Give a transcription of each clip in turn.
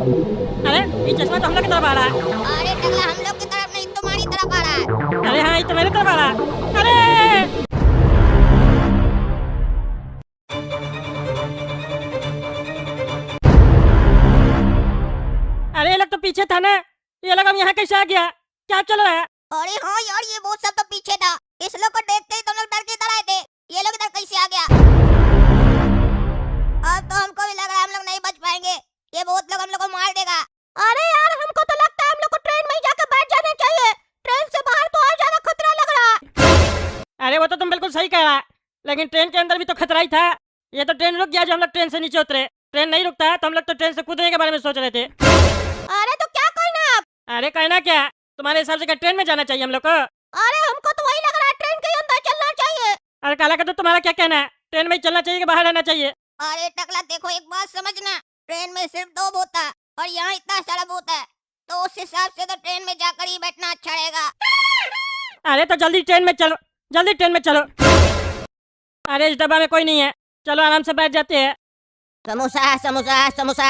अरे ये चश्मा तो हम लोग की तरफ आ रहा है। अरे टकला हम लोग की तरफ नहीं तुम्हारी तरफ आ रहा है। अरे हाँ ये तो मेरी तरफ आ रहा है। अरे अरे ये लोग तो पीछे था ना, ये लोग अब यहाँ कैसे आ गया? क्या चल रहा है? अरे हाँ यार ये वो सब तो पीछे था, इस लोग को देखते ही तुम लोग डर के इधर आए थे। ये लोग इधर कैसे आ गया? अब तो हमको भी लग रहा है हम लोग नहीं बच पाएंगे, ये बहुत लोग हम लोग को मार देगा। अरे यार हमको तो लगता है हम लोग को ट्रेन में ही जाकर बैठ जाना चाहिए, ट्रेन से बाहर तो और ज्यादा खतरा लग रहा है। अरे वो तो तुम बिल्कुल सही कह रहा है, लेकिन ट्रेन के अंदर भी तो खतरा ही था। ये तो ट्रेन रुक गया जो हम लोग ट्रेन से नीचे उतरे। ट्रेन नहीं रुकता है तो हम लोग तो ट्रेन से कूदने के बारे में सोच रहे थे। अरे तो क्या करना है अब? अरे कहना क्या, तुम्हारे हिसाब से क्या ट्रेन में जाना चाहिए हम लोग को? अरे हमको तो वही लग रहा है, ट्रेन के अंदर चलना चाहिए। अरे काला का तो तुम्हारा क्या कहना है, ट्रेन में ही चलना चाहिए कि बाहर रहना चाहिए? अरे टकला देखो एक बात समझना, ट्रेन में सिर्फ 2 बोता है और यहाँ इतना सारा बोता है, तो उस हिसाब से तो ट्रेन में जाकर ही बैठना अच्छा रहेगा। अरे तो जल्दी ट्रेन में चलो, जल्दी ट्रेन में चलो। अरे इस डब्बा में कोई नहीं है, चलो आराम से बैठ जाते हैं। समोसा समोसा समोसा।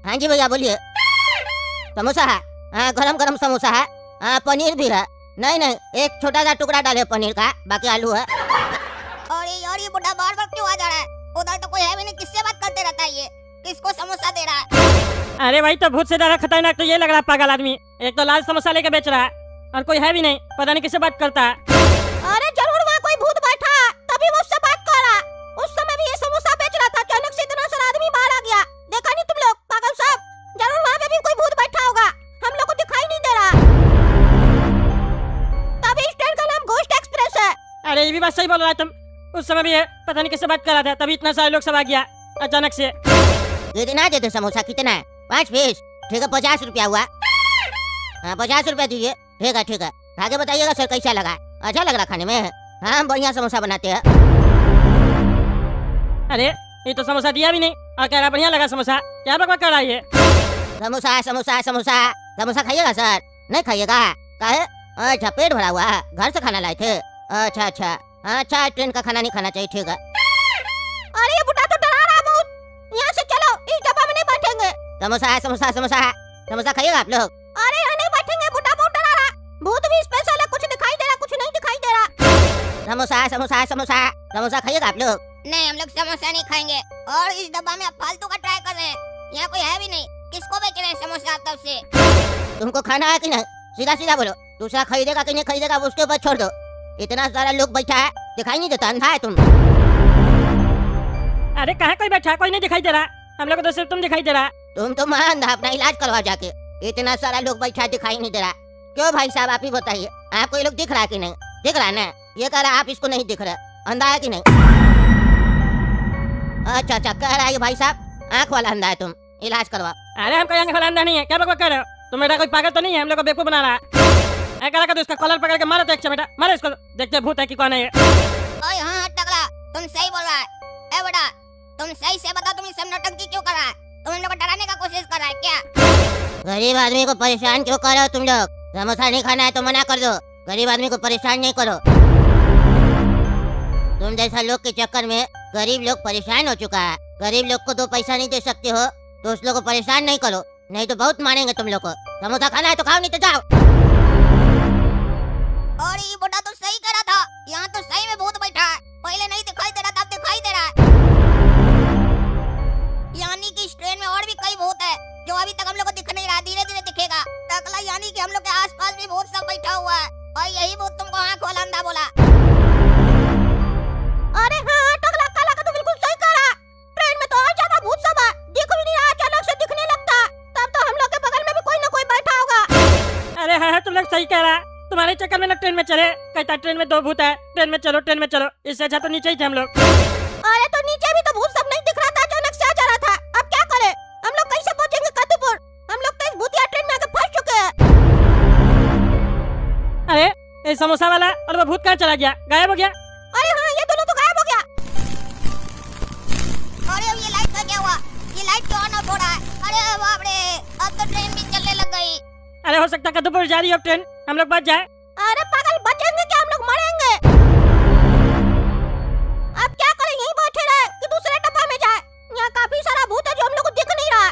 हाँ जी भैया बोलिए। समोसा है? हाँ गरम गरम समोसा है। हाँ पनीर भी है। नहीं नहीं एक छोटा सा टुकड़ा डाले पनीर का, बाकी आलू है। अरे यार ये बुढ़ा बार बार क्यों आ जा रहा है? उधर तो कोई है भी नहीं, किससे बात करते रहता है ये? किसको समोसा दे रहा है? अरे भाई तो भूत से ज्यादा खतरनाक तो ये लग रहा है पागल आदमी। एक तो लाल समोसा लेके बेच रहा है और कोई है भी नहीं, पता नहीं किससे बात करता है। अरे जरूर वहाँ कोई भूत बैठा है, तभी वो उससे बात कर रहा है। उस समय भी ये समोसा बेच रहा था, अचानक से इतना सारा आदमी बाहर आ गया, देखा नहीं तुम लोग? पागल साहब, जरूर वहाँ पे भी कोई भूत बैठा होगा, हम लोग को दिखाई नहीं दे रहा। तभी इस ट्रेन का नाम घोस्ट एक्सप्रेस है। अरे ये भी बात सही बोल रहा है तुम, उस समय भी है पता नहीं किससे बात कर रहा था, तभी इतना सारे लोग सब आ गया अचानक से। कितना देते समोसा? कितना है? 5 पीस? ठीक है 50 रुपया हुआ। हाँ 50 रुपया दीजिए। ठीक है ठीक है, आगे बताइएगा सर कैसा लगा? अच्छा लग रहा खाने में? हाँ बढ़िया समोसा बनाते हैं। अरे ये तो समोसा दिया भी नहीं और कह रहा बढ़िया लगा समोसा। क्या बकवास कर रहा है ये? समोसा समोसा समोसा समोसा खाइएगा सर? नहीं खाइएगा? काहे? अच्छा पेट भरा हुआ है, घर से खाना लाए थे? अच्छा अच्छा अच्छा, ट्रेन का खाना नहीं खाना चाहिए। ठीक है। अरे ये बुढ़ा तो डरा रहा है बहुत, यहाँ से चलो, इस डब्बा में नहीं बैठेंगे। समोसा समोसा समोसा समोसा खाइएगा आप लोग? अरे यहाँ नहीं बैठेंगे, बुढ़ा बहुत डरा रहा। भूत भी स्पेशल है, कुछ दिखाई दे रहा कुछ नहीं दिखाई दे रहा। समोसा समोसा समोसा समोसा खाइएगा आप लोग? नहीं हम लोग समोसा नहीं खाएंगे, और इस डब्बा में आप फालतू का ट्राई कर रहे हैं, यहाँ कोई है भी नहीं, किसको बेच रहे हैं समोसा आप तब से? तुमको खाना है कि नहीं? सीधा सीधा बोलो, दूसरा खरीदेगा कि नहीं खरीदेगा उसके ऊपर छोड़ दो। इतना सारा लोग बैठा है, दिखाई नहीं देता? अंधा है तुम? अरे कहाँ कोई बैठा, कोई नहीं दिखाई दे रहा, हम लोग को तो सिर्फ तुम दिखाई दे रहा। तुम तो मां अंधा, अपना इलाज करवा जाके। इतना सारा लोग बैठा दिखाई नहीं दे रहा, क्यों भाई साहब आप ही बताइए, आपको ये लोग दिख रहा है कि नहीं? दिख रहा है ना? ये कह रहा है आप इसको नहीं दिख रहा, अंधा है कि नहीं? अच्छा अच्छा कह रहा है भाई साहब आँख वाला अंधा है, तुम इलाज करवा। अरे हम कोई आंख वाला अंधा नहीं है, क्या बकवास कर रहे हो तुम? बेटा कोई पागल तो नहीं है हम लोग को बेवकूफ बना रहा है। ऐ करा कर इसका कॉलर पकड़ के मारो तो एक बेटा, मारो इसको, देखते भूत है कि कौन है ये। ओए हाँ टकला तुम सही बोल रहा है। ए बेटा तुम सही से बता, तुम ये सब नौटंकी क्यों कर रहा है? तुम हम लोग को डराने का कोशिश कर रहा है क्या? गरीब आदमी को परेशान क्यों कर रहे हो तुम लोग? समोसा नहीं खाना है तो मना कर दो, गरीब आदमी को परेशान नहीं करो। तुम जैसा लोग के चक्कर में गरीब लोग परेशान हो चुका है। गरीब लोग को 2 पैसा नहीं दे सकते हो तो उस लोग को परेशान नहीं करो, नहीं तो बहुत मारेंगे तुम लोग को। समोसा खाना है तो खाओ, नहीं तो जाओ। और ये बुढ़ा तो सही कह रहा था, यहाँ तो सही में भूत बैठा है, पहले नहीं दिखाई दे रहा था, अब दिखाई दे रहा है। यानी कि इस ट्रेन में और भी कई भूत है जो अभी तक हम लोग को दिख नहीं रहा, धीरे धीरे दिखेगा। टकला यानी कि हम लोग के आसपास भी भूत सब बैठा हुआ है, और यही भूत तुमको आँख वाला अंधा बोला। अरे हाँ टकला काला का तो बिल्कुल सही कह रहा, ट्रेन में तो और ज्यादा भूत सब है, दिख भी नहीं रहा, अचानक से दिखने लगता, तब तो हम लोग के बगल में भी कोई न कोई बैठा होगा। अरे हाँ तुम लोग सही कह रहा, तुम्हारे चक्कर में ना ट्रेन में चले, कहता ट्रेन में 2 भूत है, ट्रेन में चलो ट्रेन में चलो, इससे अच्छा तो नीचे ही थे हम लोग। अरे तो नीचे भी तो भूत सब नहीं दिख रहा था, अचानक से आ जा रहा था, अब क्या करें? हम लोग कैसे पहुंचेंगे कद्दूपुर? हम लोग तो इस भूतिया ट्रेन में आके फंस चुके हैं। अरे ये समोसा वाला और वो भूत कहाँ चला गया, गायब हो गया? अरे हाँ ये दोनों तो गायब हो गया। अरे ये लाइट का क्या हुआ? ये लाइट क्यों ऑन ऑफ हो रहा है? अरे बाप रे, अब तो ट्रेन भी चलने लग गई। अरे हो सकता है कद्दूपुर जा रही हो ट्रेन, हम लोग बच जाए। अरे पागल बचेंगे क्या, हम लोग मरेंगे। अब क्या करें, यहीं बैठे रहे कि दूसरे डब्बा में जाए? यहाँ काफी सारा भूत है जो हम लोग को दिख नहीं रहा है।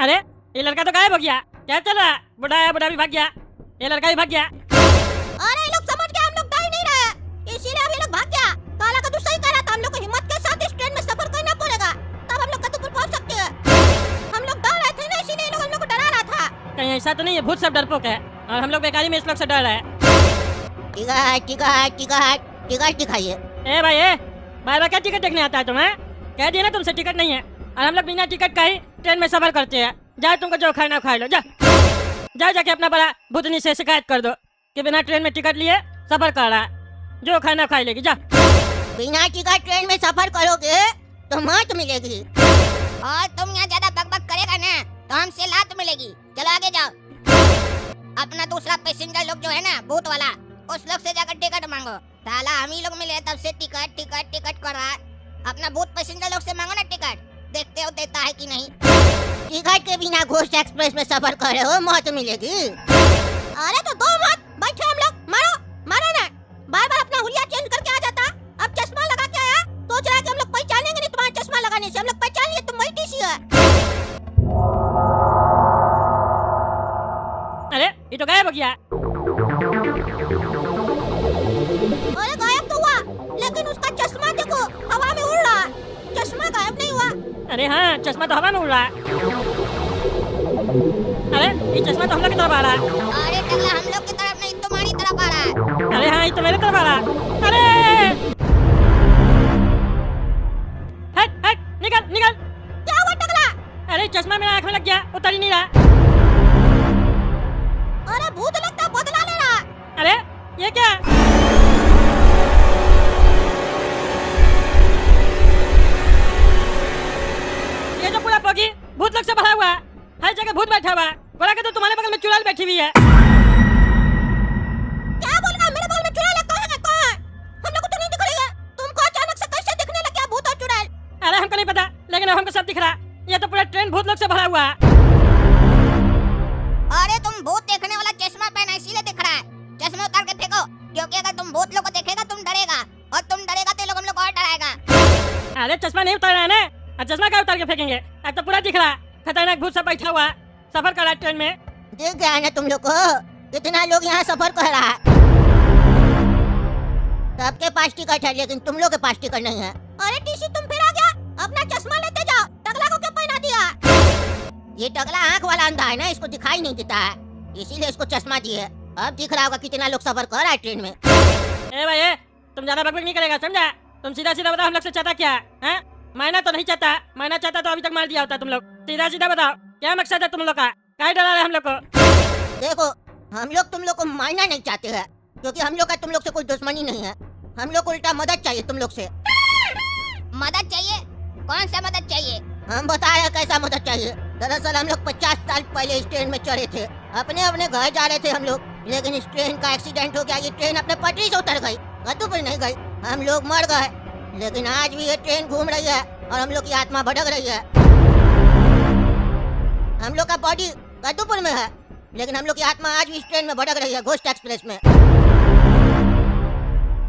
अरे ये लड़का तो गायब हो गया, क्या चल रहा? बुढ़ा है, बुढ़ा भी भाग गया, ये लड़का भी भाग गया। अरे ये लोग समझ गए हम लोग डर नहीं रहे, इसीलिए अब ये लोग भाग गया। काला कद्दू सही कह रहा था, हम लोग को हिम्मत के साथ इस ट्रेन में सफर करना पड़ेगा, तब हम लोग कद्दूपुर पहुंच सकते हैं। हम लोग डर रहे थे ना, इसीलिए ये लोग हम लोग को डरा रहा था। कहीं ऐसा तो नहीं है भूत सब डरपोक है और हम लोग बेकारी में इस लोग से डर रहे हैं? टिकट टिकट टिकट टिकट दिखाइए। ए भाई ए, बार बार क्या टिकट देखने आता है तुम्हें? कह दिया ना तुमसे टिकट नहीं है, और हम लोग बिना टिकट का ही ट्रेन में सफर करते हैं। जाओ तुमको जो खाना खा लो, जाओ जाके अपना बड़ा भूतनी से शिकायत कर दो कि बिना ट्रेन में टिकट लिए सफर कर रहा है, जो खाना खा लेगी। जा, बिना टिकट ट्रेन में सफर करोगे तो मौत मिलेगी, और तुम यहाँ ज्यादा बकबक करेगा ना तो हमसे लात मिलेगी। चलो आगे जाओ। अपना दूसरा पैसेंजर लोग जो है ना भूत वाला, उस लोग से जाकर टिकट मांगो। साला हम ही लोग मिले तब से टिकट टिकट टिकट कर रहा है। अपना भूत पैसेंजर लोग से मांगो ना टिकट, देखते हो देता है कि नहीं। टिकट के बिना घोस्ट एक्सप्रेस में सफर कर रहे हो, मौत मिलेगी। अरे तो दो मत, बैठे हम लोग, मारो मारो ना। बार बार अपना हुलिया चेंज करके आ जाता, अब चश्मा लगा के आया, सोच रहा है कि हम लोग पहचानेंगे नहीं तुम्हारा चश्मा लगाने से। हम लोग पहचान लिए तुम वही टीसी है। अरे ये तो गायब हो गया। अरे गायब तो हुआ, लेकिन उसका चश्मा देखो हवा में उड़ रहा है, चश्मा गायब नहीं हुआ। अरे हाँ, चश्मा तो हवा में उड़ रहा है। अरे ये चश्मा तो हम लोग की तरफ आ रहा है। अरे टकला हम लोग की तरफ नहीं, तुम्हारी तरफ आ रहा है। अरे हाँ, ये तो मेरे तरफ आ रहा है। अरे हट हट, निकल निकल। क्या हुआ टकला? अरे चश्मा मेरा आँख में लग गया, उतर ही नहीं रहा। अरे भूत लगता बदला ले रहा। अरे ये क्या? ये जो पूरा पोगी भूत लोग से भरा हुआ है, हर जगह भूत बैठा हुआ है। बोला कि तो तुम्हारे बगल में चुड़ैल बैठी हुई है। क्या बोल रहा है? मेरे बगल में चुड़ैल है? कौन है? कौन है? हम लोग को तो नहीं दिख रही है, तुमको अचानक से कैसे दिखने लग गया भूत और चुड़ैल? अरे हमको नहीं पता, लेकिन अब हमको सब दिख रहा। ये तो पूरा ट्रेन भूत लोग से भरा हुआ है। अरे तुम भूत देखने वाला चश्मा पहना इसीलिए दिख रहा है। चश्मा उतार के फेंको, क्योंकि अगर तुम भूत लोग को देखेगा तुम डरेगा, और तुम डरेगा तो ये लोग हम लोग और डराएगा। अरे चश्मा नहीं उतार रहा है ना, और चश्मा क्या उतार के फेंकेंगे? अब तो पूरा दिख रहा। खतरनाक भूत सब बैठा हुआ, सफर कर रहा है ट्रेन में। देख गया ना तुम लोग को, कितना लोग यहाँ सफर कर रहा है। सबके पास टिकट है, लेकिन तुम लोग के पास टिकट नहीं है। अरे टीसी तुम फिर आ गया, अपना चश्मा लेते जाओ। टकला को क्या पहना दिया? ये टकला आँख वाला अंधा है ना, इसको दिखाई नहीं देता है, इसीलिए इसको चश्मा दिए। अब दिख रहा होगा कितना लोग सफर कर रहा है ट्रेन में। ए भाई तुम ज्यादा बकबक नहीं करेगा, समझा? तुम सीधा सीधा बताओ हम लोग से चाहता क्या है? मायना तो नहीं चाहता, मायना चाहता तो अभी तक मार दिया होता तुम लोग। सीधा सीधा बताओ क्या मकसद है तुम लोग का? काहे डरा रहे हम लोग को? देखो हम लोग तुम लोग को मारना नहीं चाहते हैं, क्योंकि हम लोग का तुम लोग से कोई दुश्मनी नहीं है। हम लोग को उल्टा मदद चाहिए तुम लोग से। मदद चाहिए? कौन सा मदद चाहिए? हम बता रहे कैसा मदद चाहिए। दरअसल हम लोग 50 साल पहले इस ट्रेन में चढ़े थे, अपने अपने घर जा रहे थे हम लोग, लेकिन इस ट्रेन का एक्सीडेंट हो गया। ये ट्रेन अपने पटरी से उतर गई, कद्दूपुर नहीं गई। हम लोग मर गए, लेकिन आज भी ये ट्रेन घूम रही है और हम लोग की आत्मा भटक रही है। हम लोग का बॉडी कद्दूपुर में है, लेकिन हम लोग की आत्मा आज भी इस ट्रेन में भटक रही है, घोस्ट एक्सप्रेस में।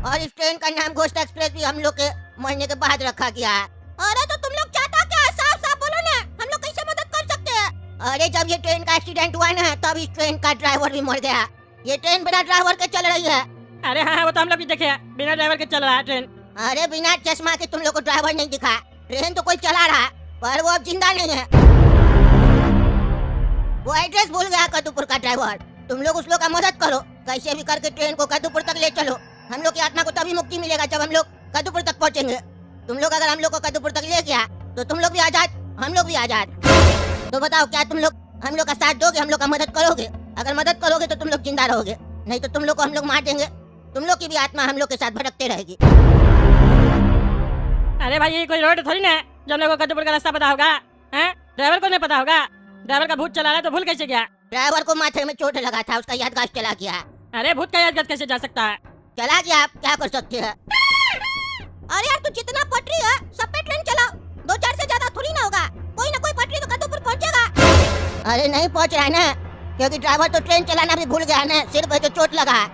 और इस ट्रेन का नाम घोस्ट एक्सप्रेस भी हम लोग के मरने के बाद रखा गया है। अरे तो तुम लोग चाहता क्या? साफ साफ बोलो ना, हम लोग कैसे मदद कर सकते हैं? अरे जब ये ट्रेन का एक्सीडेंट हुआ ना, तब इस ट्रेन का ड्राइवर भी मर गया। ये ट्रेन बिना ड्राइवर के चल रही है। अरे हाँ वो तो हम लोग भी देखे, बिना ड्राइवर के चल रहा है ट्रेन। अरे बिना चश्मा के तुम लोग को ड्राइवर नहीं दिखा, ट्रेन तो कोई चला रहा है, पर वो अब जिंदा नहीं है। वो एड्रेस भूल गया कद्दूपुर का ड्राइवर। तुम लोग उस लोग का मदद करो, कैसे भी करके ट्रेन को कद्दूपुर तक ले चलो। हम लोग की आत्मा को तभी मुक्ति मिलेगा जब हम लोग कद्दूपुर तक पहुंचेंगे। तुम लोग अगर हम लोग को कद्दूपुर तक ले गया तो तुम लोग भी आजाद, हम लोग भी आजाद। तो बताओ क्या तुम लोग हम लोग का साथ दोगे, हम लोग का मदद करोगे? अगर मदद करोगे तो तुम लोग जिंदा रहोगे, नहीं तो तुम लोग को हम लोग मार देंगे। तुम लोग की भी आत्मा हम लोग के साथ भटकते रहेगी। अरे भाई ये कोई रोड थोड़ी ना है जो हम लोग को कद्दूपुर का रास्ता पता होगा? ड्राइवर को नहीं पता होगा? ड्राइवर का भूत चला रहा है तो भूल कैसे गया? ड्राइवर को माथे में चोट लगा था, उसका याददाश्त चला गया। अरे भूत का याददाश्त कैसे जा सकता है? चला गया, आप क्या कर सकते हैं? अरे यार तू जितना पटरी है सब पे ट्रेन चलाओ, 2-4 से ज्यादा थोड़ी ना होगा। कोई ना कोई पटरी तो कद्दूपुर पहुंचेगा। अरे नहीं पहुंच रहा है ना, क्योंकि ड्राइवर तो ट्रेन चलाना भी भूल गया ना, सिर पे जो चोट लगा है।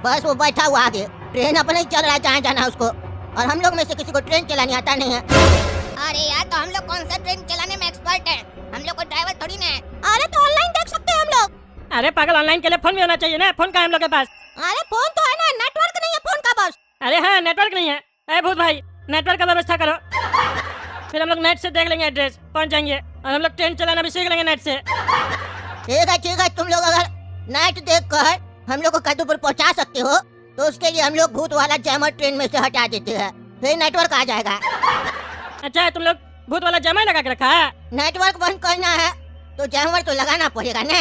बस वो बैठा हुआ आगे, ट्रेन अपने ही चल रहा है जहाँ जाना उसको, और हम लोग में से किसी को ट्रेन चलाने आता नहीं है। अरे यार तो हम लोग कौन सा ट्रेन चलाने में एक्सपर्ट है, हम लोग को ड्राइवर थोड़ी ना है। अरे तो ऑनलाइन देख सकते हैं हम लोग। अरे पागल, ऑनलाइन के लिए फोन भी होना चाहिए ना। फोन का है हम लोग के पास? अरे फोन तो है ना, नेटवर्क नहीं है फोन का बस। अरे हाँ, नेटवर्क नहीं है। अरे भूत भाई, नेटवर्क का व्यवस्था करो, फिर हम लोग नेट से देख लेंगे एड्रेस, पहुंच जाएंगे और हम लोग ट्रेन चलाना भी सीख लेंगे नेट से। ठीक है, तुम लोग अगर नेट देखकर हम लोग को कद्दूपुर पहुंचा सकते हो तो उसके लिए हम लोग भूत वाला जैमर ट्रेन में से हटा देते हैं, फिर नेटवर्क आ जाएगा। अच्छा, तुम लोग भूत वाला जमा लगा के रखा है? नेटवर्क बंद करना है तो जैमर तो लगाना पड़ेगा ना।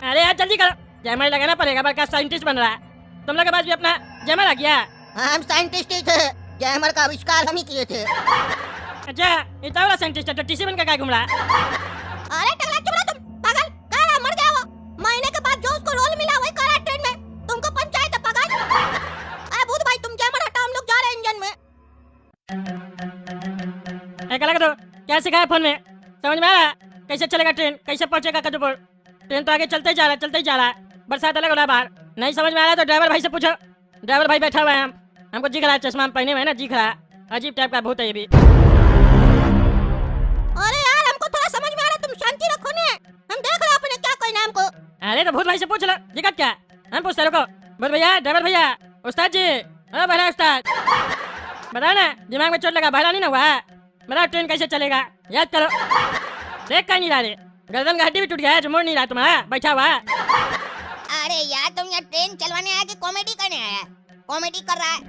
अरे यार जल्दी करो, जैमर लगाना पड़ेगा, बड़का साइंटिस्ट बन रहा है। तुम लोग के पास भी अपना जैमर आ गया? हम साइंटिस्ट ही थे, जैमर का आविष्कार हम ही किए थे। अच्छा, इतना बड़ा साइंटिस्ट है तो टीसी बनकर क्या घूम रहा है? अरे टकला चुप रहो तुम, पागल, कह रहा मर गया वो। महीने के बाद जो उसको रोल मिला वही करा ट्रेन में, तुमको पंचायत है पागल। अरे भूत भाई तुम जैमर हटाओ, हम लोग जा रहे हैं इंजन में। लगा दो, क्या सिखाया फोन में? समझ में आ रहा? कैसे चलेगा ट्रेन, कैसे पहुंचेगा कद्दूपुर? ट्रेन तो आगे चलते ही जा रहा है। बरसात अलग हो रहा है बाहर। नहीं समझ में आ रहा तो ड्राइवर भाई से पूछो। ड्राइवर भाई बैठा हुआ है, हमको दिख रहा है, चश्मा पहने हुए है ना, दिख रहा है। अजीब टाइप का भूत है ये भी। अरे यार हमको थोड़ा समझ में आ रहा, तुम शांति रखो ने, हम देख रहे अपने क्या कहना हमको। अरे तो भूत भाई से पूछ लो, दिक्कत क्या? हम पूछते रुको। भूत भैया, ड्राइवर भैया, उस्ताद जी, ओ बड़ा उस्ताद, बताओ ना, दिमाग में चोट लगा, बहरा नहीं ना हुआ? बताओ ट्रेन कैसे चलेगा, याद करो। देख का नहीं रहा रे, गर्दन का हड्डी भी टूट गया है जो मुड़ नहीं रहा तुम्हारा, बैठा हुआ। अरे यार तुम यहाँ ट्रेन चलवाने आया कि कॉमेडी करने आया? कॉमेडी कर रहा है।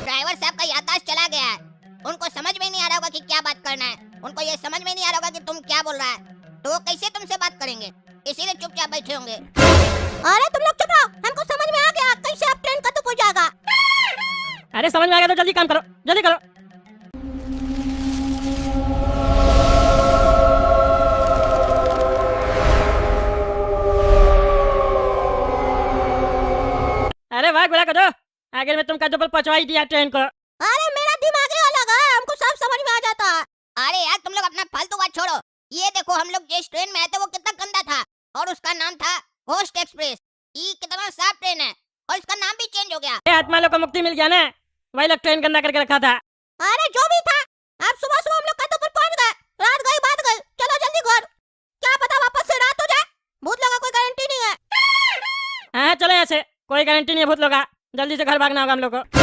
ड्राइवर साहब का याददाश्त चला गया है, उनको समझ में नहीं आ रहा होगा कि क्या बात करना है, उनको ये समझ में नहीं आ रहा होगा कि तुम क्या बोल रहा है, तो वो कैसे तुमसे बात करेंगे, इसीलिए चुपचाप बैठे होंगे। अरे तुम लोग चुप रहो, हमको समझ में आ गया कैसे अब ट्रेन कद्दूपुर जाएगा। अरे समझ में आ गया तो जल्दी काम करो, जल्दी करो। अरे वाह गुला कदो, आगे में तुम कद्दूपुर पहुंचवा ही दिया ट्रेन को। अरे मेरा दिमाग ही अलग है, हमको सब समझ में आ जाता है। अरे यार तुम लोग अपना फालतू बात छोड़ो, ये देखो हम लोग जिस ट्रेन में आए थे वो कितना गंदा था और उसका नाम था घोस्ट एक्सप्रेस। ये कितना साफ ट्रेन है और इसका नाम भी चेंज हो गया। आत्मा लोग को मुक्ति मिल गया ना, वही लोग ट्रेन गंदा करके रखा था। अरे जो भी था, अब सुबह सुबह हम लोग कद्दूपुर पहुंच गए, रात गई बात गई, चलो जल्दी घर, क्या पता वापस से रात हो जाए, भूत लोगों का कोई गारंटी नहीं है। हाँ चलो यहाँ से, कोई गारंटी नहीं है भूत लोग का, जल्दी से घर भागना होगा हम लोग को।